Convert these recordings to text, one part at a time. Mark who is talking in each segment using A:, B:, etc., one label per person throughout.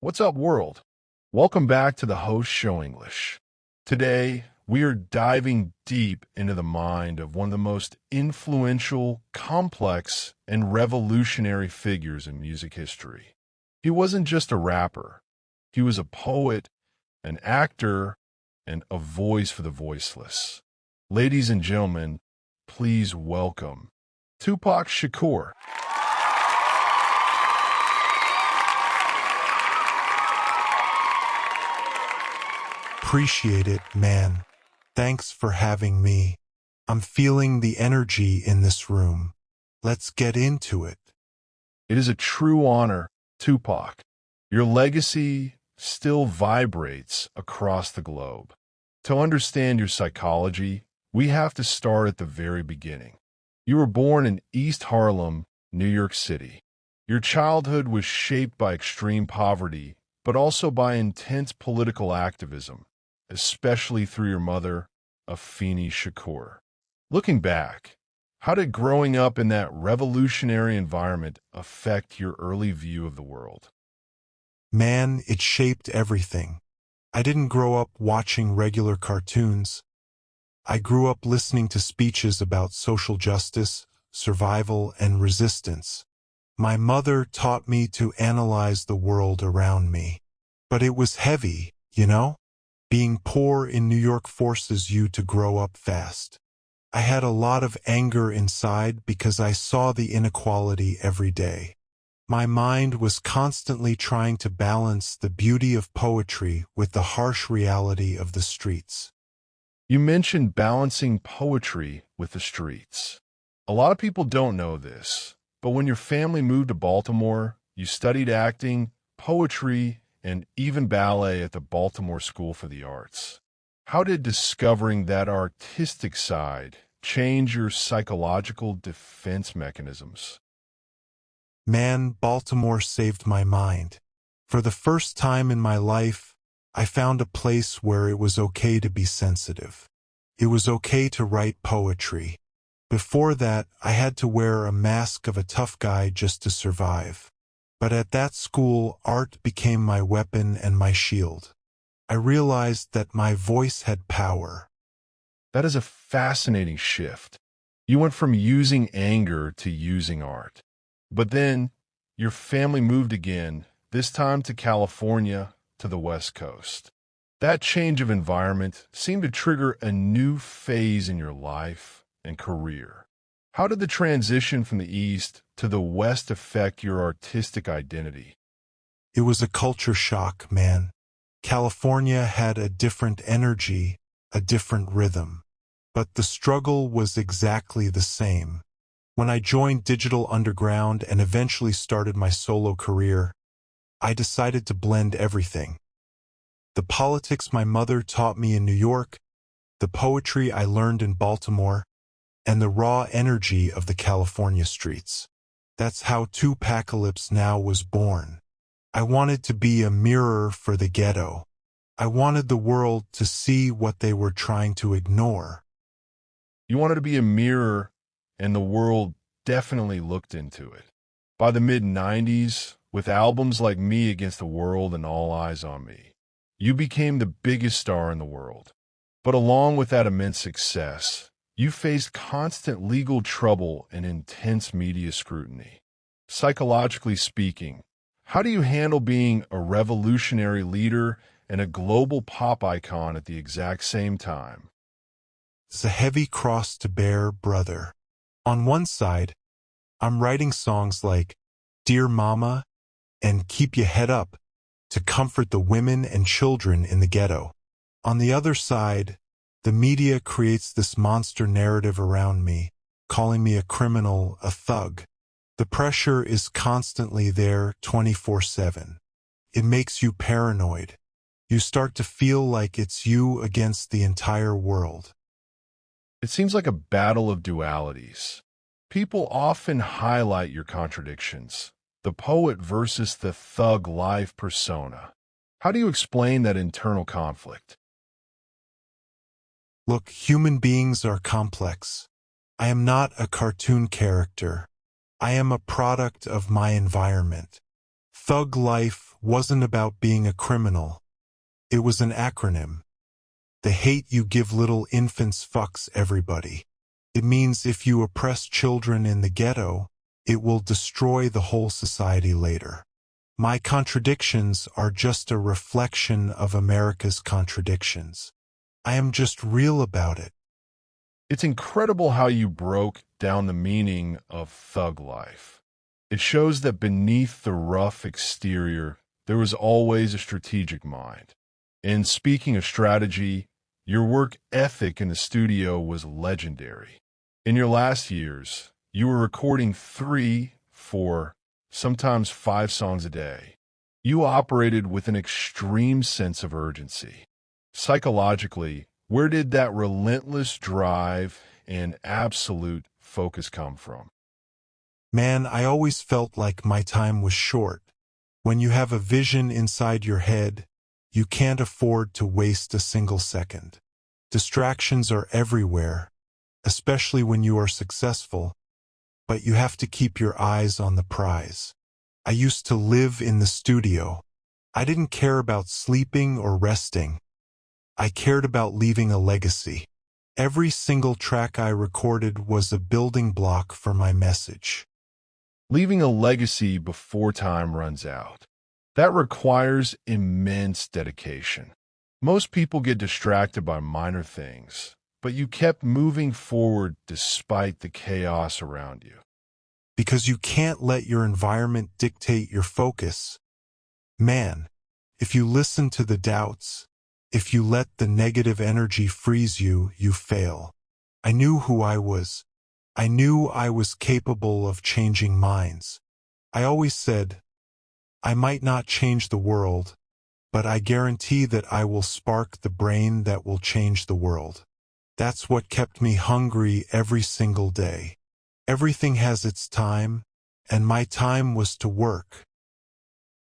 A: What's up, world? Welcome back to the Host Show English. Today, we are diving deep into the mind of one of the most influential, complex, and revolutionary figures in music history. He wasn't just a rapper. He was a poet, an actor, and a voice for the voiceless. Ladies and gentlemen, please welcome Tupac Shakur.
B: Appreciate it, man. Thanks for having me. I'm feeling the energy in this room. Let's get into it.
A: It is a true honor, Tupac. Your legacy still vibrates across the globe. To understand your psychology, we have to start at the very beginning. You were born in East Harlem, New York City. Your childhood was shaped by extreme poverty, but also by intense political activism, especially through your mother, Afeni Shakur. Looking back, how did growing up in that revolutionary environment affect your early view of the world?
B: Man, it shaped everything. I didn't grow up watching regular cartoons. I grew up listening to speeches about social justice, survival, and resistance. My mother taught me to analyze the world around me. But it was heavy, you know? Being poor in New York forces you to grow up fast. I had a lot of anger inside because I saw the inequality every day. My mind was constantly trying to balance the beauty of poetry with the harsh reality of the streets.
A: You mentioned balancing poetry with the streets. A lot of people don't know this, but when your family moved to Baltimore, you studied acting, poetry, and even ballet at the Baltimore School for the Arts. How did discovering that artistic side change your psychological defense mechanisms?
B: Man, Baltimore saved my mind. For the first time in my life, I found a place where it was okay to be sensitive. It was okay to write poetry. Before that, I had to wear a mask of a tough guy just to survive. But at that school, art became my weapon and my shield. I realized that my voice had power.
A: That is a fascinating shift. You went from using anger to using art. But then, your family moved again, this time to California, to the West Coast. That change of environment seemed to trigger a new phase in your life and career. How did the transition from the East to the West affect your artistic identity?
B: It was a culture shock, man. California had a different energy, a different rhythm. But the struggle was exactly the same. When I joined Digital Underground and eventually started my solo career, I decided to blend everything. The politics my mother taught me in New York, the poetry I learned in Baltimore, and the raw energy of the California streets. That's how Tupacalypse Now was born. I wanted to be a mirror for the ghetto. I wanted the world to see what they were trying to ignore.
A: You wanted to be a mirror, and the world definitely looked into it. By the mid-90s, with albums like Me Against the World and All Eyes on Me, you became the biggest star in the world. But along with that immense success, you faced constant legal trouble and intense media scrutiny. Psychologically speaking, how do you handle being a revolutionary leader and a global pop icon at the exact same time?
B: It's a heavy cross to bear, brother. On one side, I'm writing songs like Dear Mama and Keep Your Head Up to comfort the women and children in the ghetto. On the other side, the media creates this monster narrative around me, calling me a criminal, a thug. The pressure is constantly there 24/7. It makes you paranoid. You start to feel like it's you against the entire world.
A: It seems like a battle of dualities. People often highlight your contradictions, the poet versus the thug life persona. How do you explain that internal conflict?
B: Look, human beings are complex. I am not a cartoon character. I am a product of my environment. Thug life wasn't about being a criminal. It was an acronym. The hate you give little infants fucks everybody. It means if you oppress children in the ghetto, it will destroy the whole society later. My contradictions are just a reflection of America's contradictions. I am just real about it.
A: It's incredible how you broke down the meaning of thug life. It shows that beneath the rough exterior, there was always a strategic mind. And speaking of strategy, your work ethic in the studio was legendary. In your last years, you were recording 3, 4, sometimes 5 songs a day. You operated with an extreme sense of urgency. Psychologically, where did that relentless drive and absolute focus come from?
B: Man, I always felt like my time was short. When you have a vision inside your head, you can't afford to waste a single second. Distractions are everywhere, especially when you are successful, but you have to keep your eyes on the prize. I used to live in the studio. I didn't care about sleeping or resting. I cared about leaving a legacy. Every single track I recorded was a building block for my message.
A: Leaving a legacy before time runs out. That requires immense dedication. Most people get distracted by minor things, but you kept moving forward despite the chaos around you.
B: Because you can't let your environment dictate your focus. Man, if you listen to the doubts, if you let the negative energy freeze you, you fail. I knew who I was. I knew I was capable of changing minds. I always said, I might not change the world, but I guarantee that I will spark the brain that will change the world. That's what kept me hungry every single day. Everything has its time, and my time was to work.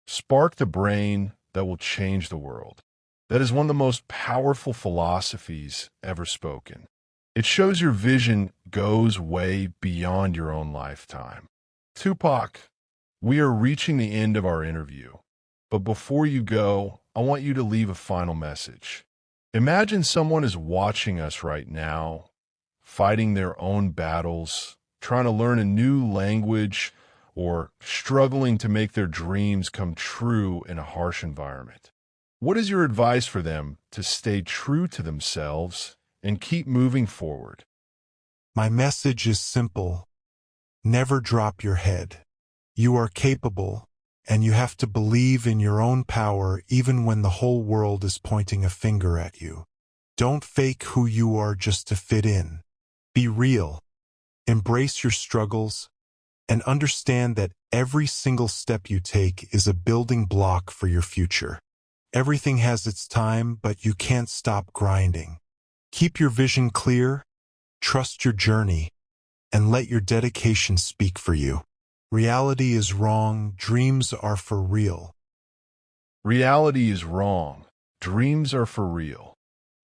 A: Spark the brain that will change the world. That is one of the most powerful philosophies ever spoken. It shows your vision goes way beyond your own lifetime. Tupac, we are reaching the end of our interview. But before you go, I want you to leave a final message. Imagine someone is watching us right now, fighting their own battles, trying to learn a new language, or struggling to make their dreams come true in a harsh environment. What is your advice for them to stay true to themselves and keep moving forward?
B: My message is simple. Never drop your head. You are capable, and you have to believe in your own power even when the whole world is pointing a finger at you. Don't fake who you are just to fit in. Be real. Embrace your struggles, and understand that every single step you take is a building block for your future. Everything has its time, but you can't stop grinding. Keep your vision clear, trust your journey, and let your dedication speak for you. Reality is wrong, dreams are for real.
A: Reality is wrong. Dreams are for real.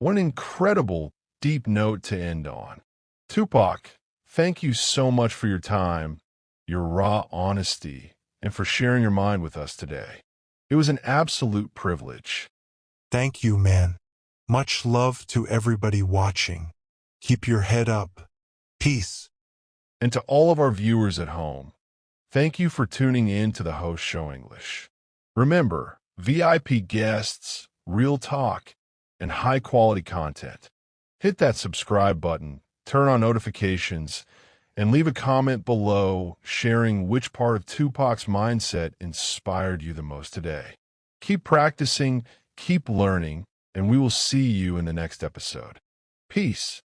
A: What an incredible, deep note to end on. Tupac, thank you so much for your time, your raw honesty, and for sharing your mind with us today. It was an absolute privilege.
B: Thank you, man. Much love to everybody watching. Keep your head up. Peace.
A: And to all of our viewers at home, thank you for tuning in to the Host Show English. Remember, VIP guests, real talk, and high-quality content. Hit that subscribe button, turn on notifications, and leave a comment below sharing which part of Tupac's mindset inspired you the most today. Keep practicing, keep learning, and we will see you in the next episode. Peace.